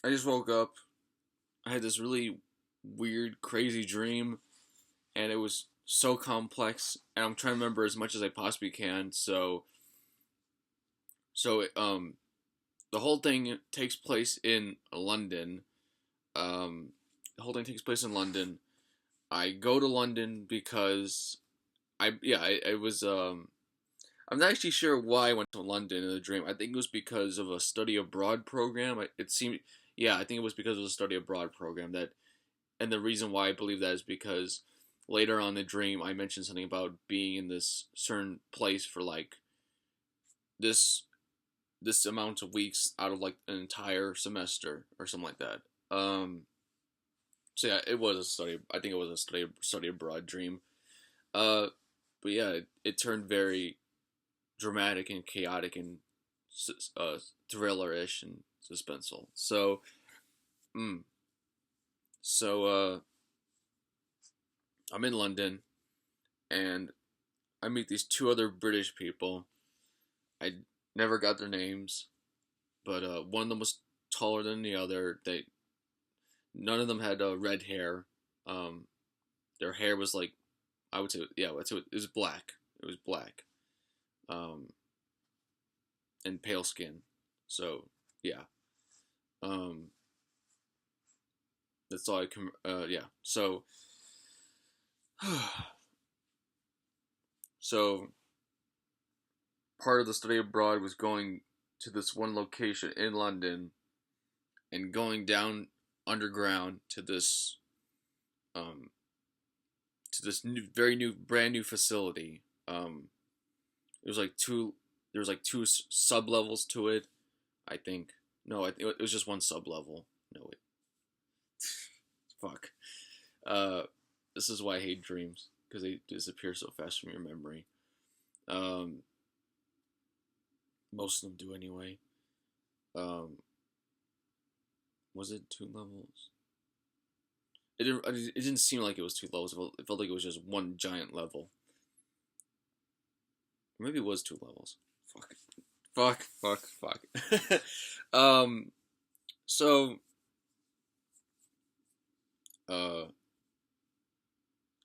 I just woke up. I had this really weird, crazy dream, and it was so complex. And I'm trying to remember as much as I possibly can. So the whole thing takes place in London. The whole thing takes place in London. I go to London because I was I'm not actually sure why I went to London in the dream. I think it was because of a study abroad program. It seemed, yeah, I think it was because of the study abroad program that, and the reason why I believe that is because later on in the dream I mentioned something about being in this certain place for like this this amount of weeks out of like an entire semester or something like that. So yeah, it was a study. I think it was a study abroad dream. Uh, but yeah, it turned very dramatic and chaotic and uh, thriller-ish and suspenseful. Mm, so I'm in London and I meet these two other British people. I never got their names, but one of them was taller than the other. They None of them had red hair. Um, their hair was like, I would say, yeah, it was black. It was black, um, and pale skin. So yeah, um, that's all I can. Yeah. So part of the study abroad was going to this one location in London and going down underground um to this very new brand new facility. It was like two there was like two sub levels to it. I think no, I think it was just one sub level. No, wait, fuck. Uh, this is why I hate dreams because they disappear so fast from your memory. Um, most of them do anyway. Um, was it two levels? It didn't seem like it was two levels. It felt like it was just one giant level. Or maybe it was two levels. Fuck. Fuck. um. So. Uh.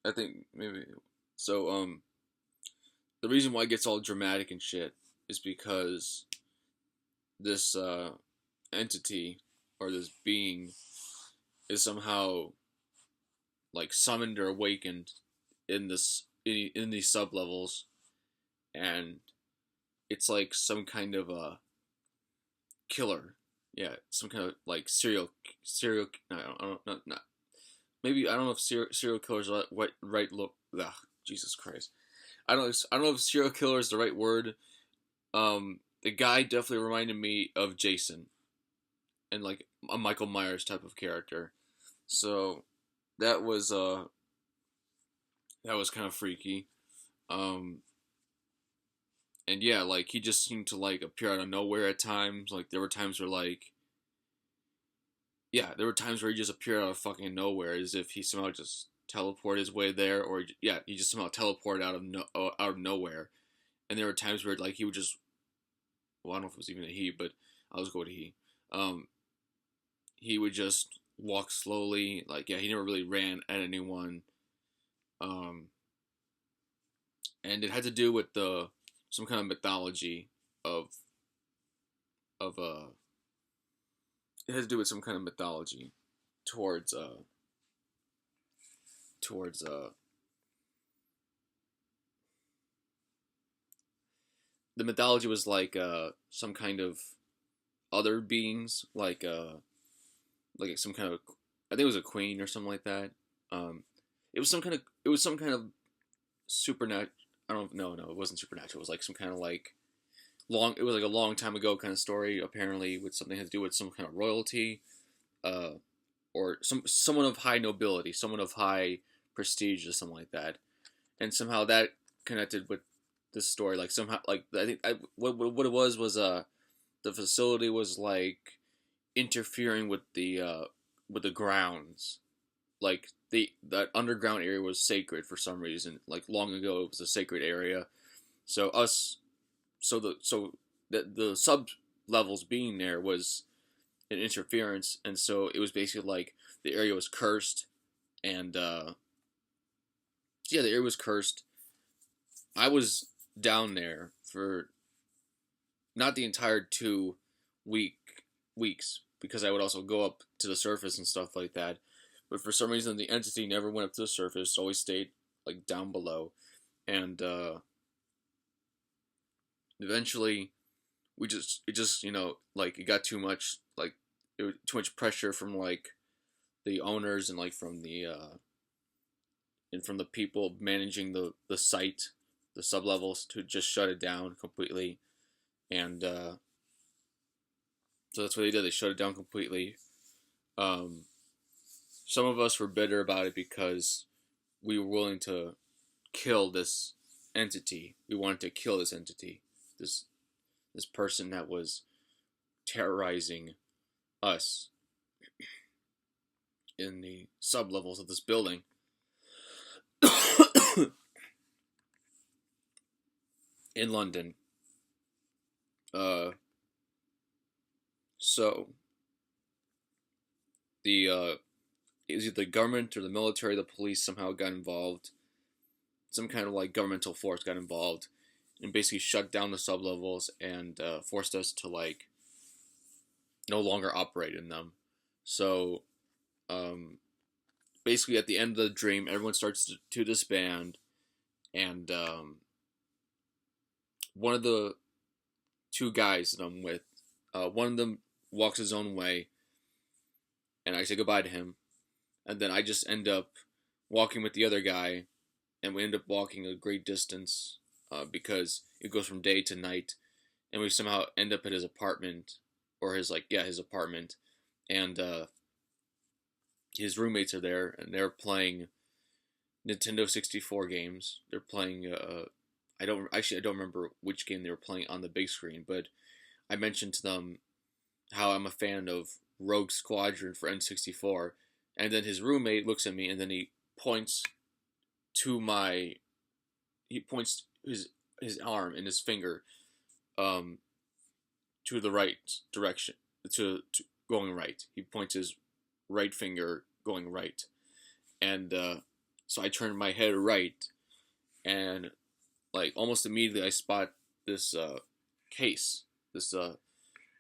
I think maybe. So. The reason why it gets all dramatic and shit is because this entity or this being is somehow like summoned or awakened in these sub levels, and it's like some kind of a killer. Yeah, some kind of like serial. No, I don't, not maybe I don't know if serial killers are right look. Ugh, Jesus Christ. I don't know if serial killer is the right word. The guy definitely reminded me of Jason and like a Michael Myers type of character. So that was uh that was kind of freaky. Um, and yeah, like he just seemed to like appear out of nowhere at times. Like there were times where like yeah, there were times where he just appeared out of fucking nowhere, as if he somehow just teleported his way there, or yeah, he just somehow teleported out of nowhere. And there were times where like he would just, well, I don't know if it was even a he, but I'll just go to he. Um, he would just walk slowly, like yeah, he never really ran at anyone. Um, and it had to do with the some kind of mythology of of. It has to do with some kind of mythology towards towards the mythology was like some kind of other beings like some kind of, I think it was a queen or something like that. Um, it was some kind of supernatural. I don't know. No, it wasn't supernatural. It was like some kind of like long. It was like a long time ago kind of story. Apparently, with something that had to do with some kind of royalty, uh, or someone of high nobility, someone of high prestige, or something like that. And somehow that connected with this story. Like somehow, like I think what it was the facility was like interfering with the grounds. Like that underground area was sacred for some reason. Like long ago, it was a sacred area. So us, so the sub levels being there was an interference, and so it was basically like the area was cursed, and yeah, the area was cursed. I was down there for not the entire 2 weeks because I would also go up to the surface and stuff like that. But for some reason, the entity never went up to the surface; always stayed like down below, and eventually it got too much, like it was too much pressure from like the owners and like from the people managing the site, the sublevels, to just shut it down completely. And so that's what they did. They shut it down completely. Um, some of us were bitter about it because we were willing to kill this entity. We wanted to kill this entity, this this person that was terrorizing us in the sublevels of this building. In London. Uh, so the it was either the government or the military, the police somehow got involved. Some kind of like governmental force got involved and basically shut down the sublevels and forced us to like no longer operate in them. So um, basically, at the end of the dream, everyone starts to disband, and one of the two guys that I'm with, one of them walks his own way, and I say goodbye to him, and then I just end up walking with the other guy, and we end up walking a great distance because it goes from day to night, and we somehow end up at his apartment, or his apartment, and his roommates are there, and they're playing Nintendo 64 games. They're playing I don't remember which game they were playing on the big screen, but I mentioned to them how I'm a fan of Rogue Squadron for N64, and then his roommate looks at me and then points to my he points his arm and his finger um to the right direction, to going right. He points his right finger going right, and so I turn my head right, and like almost immediately I spot this case, this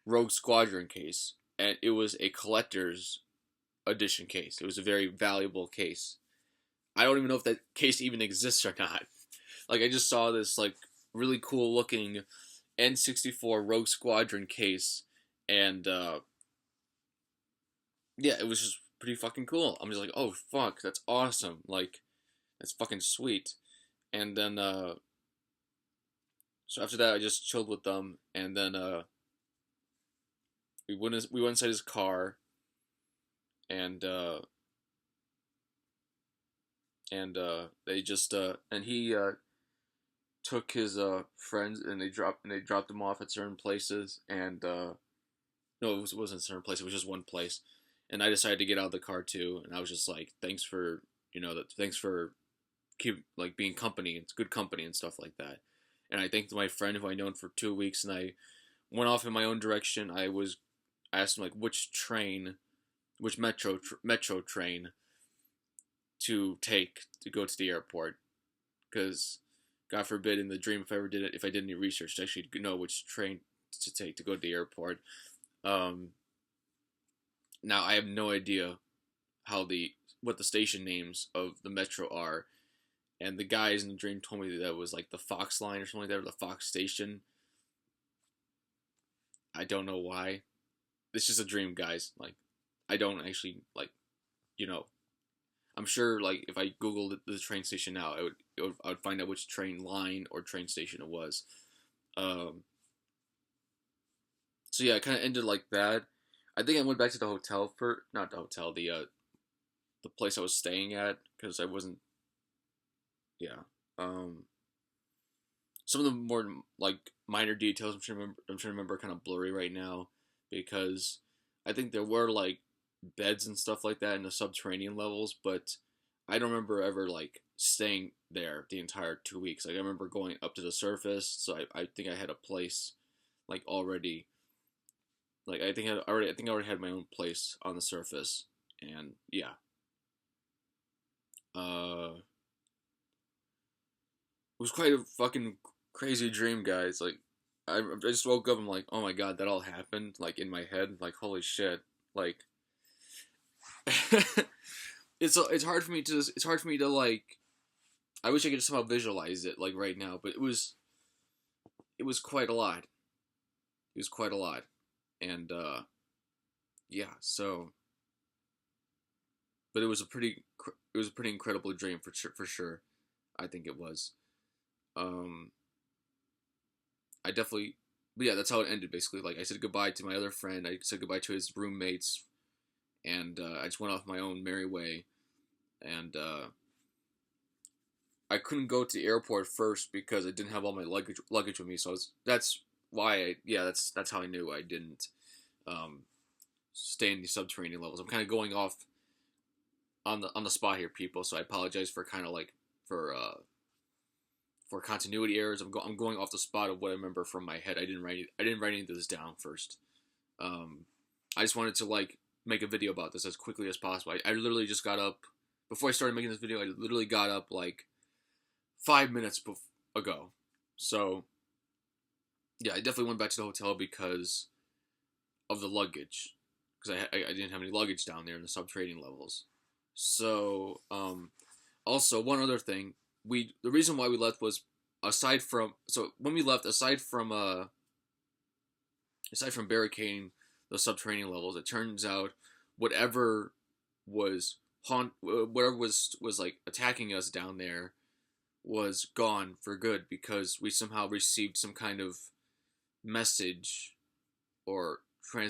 Rogue Squadron case, and it was a collector's edition case. It was a very valuable case. I don't even know if that case even exists or not. Like I just saw this like really cool looking N64 Rogue Squadron case, and yeah, it was just pretty fucking cool. I'm just like, oh fuck, that's awesome. Like that's fucking sweet. And then so after that I just chilled with them, and then we went inside his car, and they just and he took his friends, and they dropped them off at certain places, and no, it wasn't a certain place, it was just one place. And I decided to get out of the car too, and I was just like, thanks for thanks for keep like being company, it's good company and stuff like that. And I thanked my friend who I known for 2 weeks, and I went off in my own direction. I asked him like which metro train to take to go to the airport, because God forbid in the dream, if I did any research to actually know which train to take to go to the airport. Um, Now I have no idea what the station names of the metro are, and the guys in the dream told me that it was like the Fox line or something like that, or the Fox station. I don't know why. It's just a dream, guys. Like, I don't actually like, you know. I'm sure, like, if I googled the train station now, I would find out which train line or train station it was. Um, so yeah, it kind of ended like that. I think I went back to the hotel for not the hotel, the place I was staying at, because I wasn't. Yeah. Um, some of the more like minor details I'm trying to remember kind of blurry right now, because I think there were like beds and stuff like that in the subterranean levels, but I don't remember ever like staying there the entire 2 weeks. Like I remember going up to the surface, so I think I had a place like already Like I think I already had my own place on the surface, and yeah, it was quite a fucking crazy dream, guys. Like I just woke up. I'm like, oh my god, that all happened. Like in my head, like holy shit. Like it's hard for me to like. I wish I could somehow visualize it like right now, but it was quite a lot. It was quite a lot, and yeah. So, but it was a pretty incredible dream for sure. For sure, I think it was. Um, I definitely, but yeah, that's how it ended. Basically, like I said goodbye to my other friend. I said goodbye to his roommates, and I just went off my own merry way. And I couldn't go to the airport first because I didn't have all my luggage with me. So that's why that's how I knew I didn't um, stay in the subterranean levels. I'm kind of going off on the spot here, people. So I apologize for kind of like for continuity errors. I'm going off the spot of what I remember from my head. I didn't write any of this down first. Um, I just wanted to like make a video about this as quickly as possible. I literally just got up before I started making this video. I literally got up like 5 minutes ago. So yeah, I definitely went back to the hotel because of the luggage, because I didn't have any luggage down there in the subterranean levels. So also one other thing, the reason why we left was when we left, aside from barricading the subterranean levels, it turns out whatever was whatever was like attacking us down there was gone for good, because we somehow received some kind of message, or we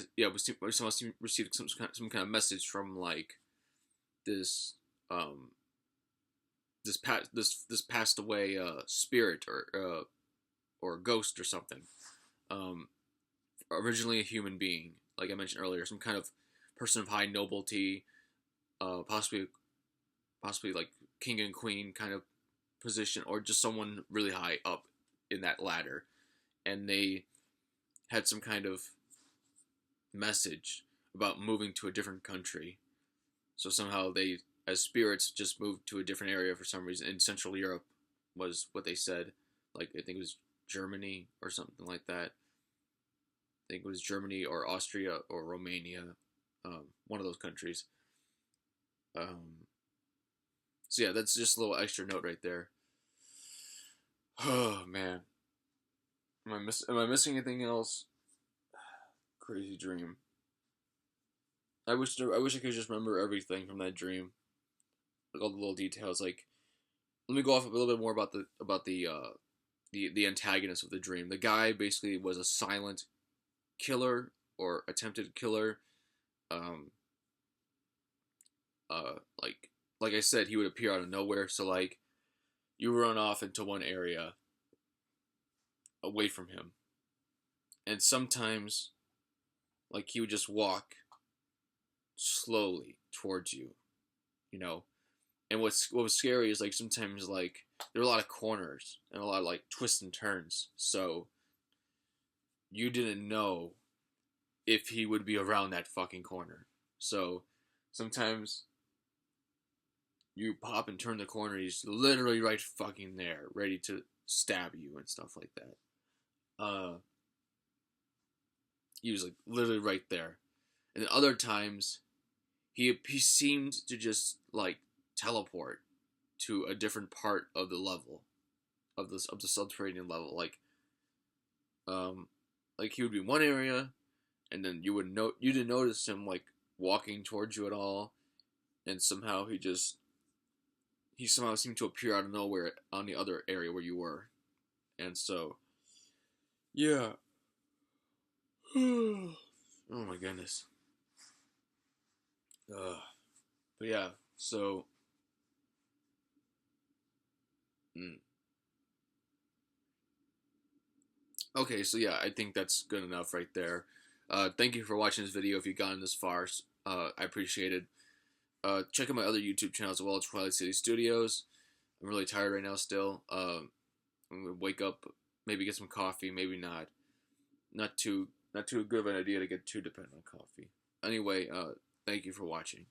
somehow received some kind of message from like this this passed away spirit, or ghost or something. Um, Originally a human being, like I mentioned earlier, some kind of person of high nobility, possibly like king and queen kind of position, or just someone really high up in that ladder, and they had some kind of message about moving to a different country. So somehow they, as spirits, just moved to a different area for some reason in Central Europe, was what they said. Like I think it was Germany or something like that. I think it was Germany or Austria or Romania, one of those countries. Um, so yeah, that's just a little extra note right there. Oh man, am I missing anything else? Crazy dream. I wish I could just remember everything from that dream, like all the little details. Like, let me go off a little bit more about the antagonist of the dream. The guy basically was a silent killer, or attempted killer. Um, like I said, he would appear out of nowhere. So like, you run off into one area away from him, and sometimes like he would just walk slowly towards you, you know. And what was scary is like sometimes like there were a lot of corners and a lot of like twists and turns, so you didn't know if he would be around that fucking corner. So sometimes you pop and turn the corner, he's literally right fucking there, ready to stab you and stuff like that. He was like literally right there. And then other times he seemed to just like teleport to a different part of the level, of the subterranean level. Like he would be in one area, and then you didn't notice him like walking towards you at all, and somehow he somehow seemed to appear out of nowhere on the other area where you were. And so yeah. Oh my goodness. But yeah, so mm. Okay, so yeah, I think that's good enough right there. Thank you for watching this video. If you've gotten this far, I appreciate it. Check out my other YouTube channels as well as Twilight City Studios. I'm really tired right now still. I'm gonna wake up, maybe get some coffee, maybe not. Not not too good of an idea to get too dependent on coffee. Anyway, thank you for watching.